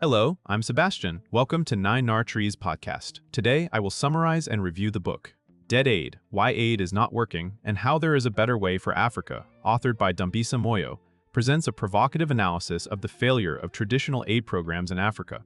Hello, I'm Sebastian. Welcome to Nine Nar Trees podcast. Today, I will summarize and review the book, Dead Aid, Why Aid is Not Working, and How There is a Better Way for Africa, authored by Dambisa Moyo, presents a provocative analysis of the failure of traditional aid programs in Africa.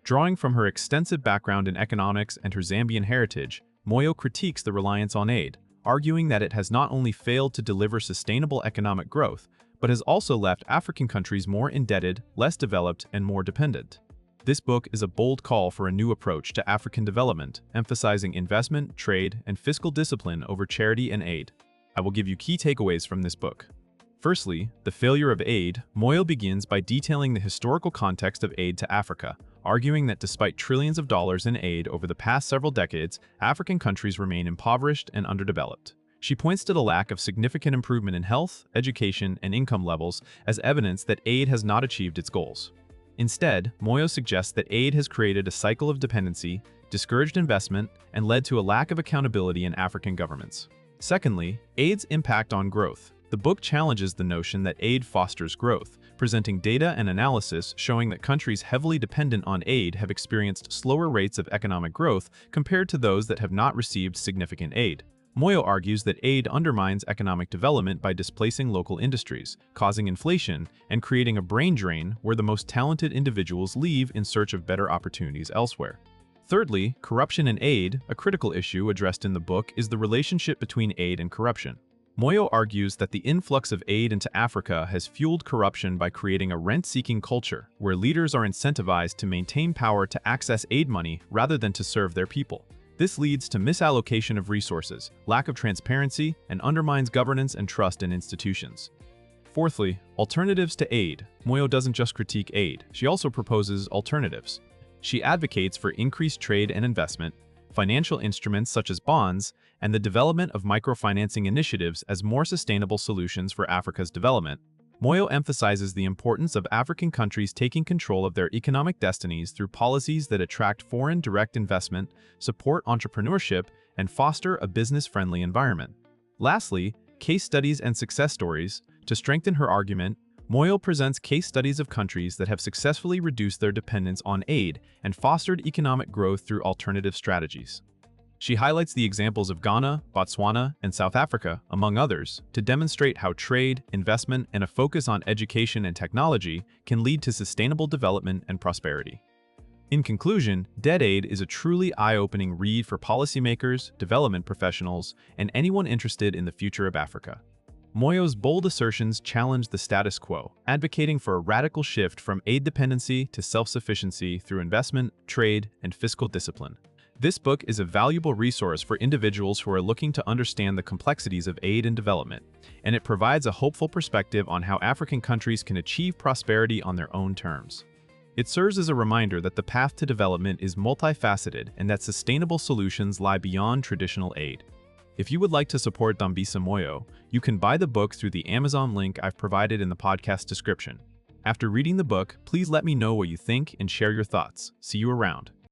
Drawing from her extensive background in economics and her Zambian heritage, Moyo critiques the reliance on aid, arguing that it has not only failed to deliver sustainable economic growth, but has also left African countries more indebted, less developed, and more dependent. This book is a bold call for a new approach to African development, emphasizing investment, trade, and fiscal discipline over charity and aid. I will give you key takeaways from this book. Firstly, the failure of aid. Moyo begins by detailing the historical context of aid to Africa, arguing that despite trillions of dollars in aid over the past several decades, African countries remain impoverished and underdeveloped. She points to the lack of significant improvement in health, education, and income levels as evidence that aid has not achieved its goals. Instead, Moyo suggests that aid has created a cycle of dependency, discouraged investment, and led to a lack of accountability in African governments. Secondly, aid's impact on growth. The book challenges the notion that aid fosters growth, presenting data and analysis showing that countries heavily dependent on aid have experienced slower rates of economic growth compared to those that have not received significant aid. Moyo argues that aid undermines economic development by displacing local industries, causing inflation, and creating a brain drain where the most talented individuals leave in search of better opportunities elsewhere. Thirdly, corruption in aid. A critical issue addressed in the book is the relationship between aid and corruption. Moyo argues that the influx of aid into Africa has fueled corruption by creating a rent-seeking culture where leaders are incentivized to maintain power to access aid money rather than to serve their people. This leads to misallocation of resources, lack of transparency, and undermines governance and trust in institutions. Fourthly, alternatives to aid. Moyo doesn't just critique aid, she also proposes alternatives. She advocates for increased trade and investment, financial instruments such as bonds, and the development of microfinancing initiatives as more sustainable solutions for Africa's development. Moyo emphasizes the importance of African countries taking control of their economic destinies through policies that attract foreign direct investment, support entrepreneurship, and foster a business-friendly environment. Lastly, case studies and success stories. To strengthen her argument, Moyo presents case studies of countries that have successfully reduced their dependence on aid and fostered economic growth through alternative strategies. She highlights the examples of Ghana, Botswana, and South Africa, among others, to demonstrate how trade, investment, and a focus on education and technology can lead to sustainable development and prosperity. In conclusion, Dead Aid is a truly eye-opening read for policymakers, development professionals, and anyone interested in the future of Africa. Moyo's bold assertions challenge the status quo, advocating for a radical shift from aid dependency to self-sufficiency through investment, trade, and fiscal discipline. This book is a valuable resource for individuals who are looking to understand the complexities of aid and development, and it provides a hopeful perspective on how African countries can achieve prosperity on their own terms. It serves as a reminder that the path to development is multifaceted and that sustainable solutions lie beyond traditional aid. If you would like to support Dambisa Moyo, you can buy the book through the Amazon link I've provided in the podcast description. After reading the book, please let me know what you think and share your thoughts. See you around.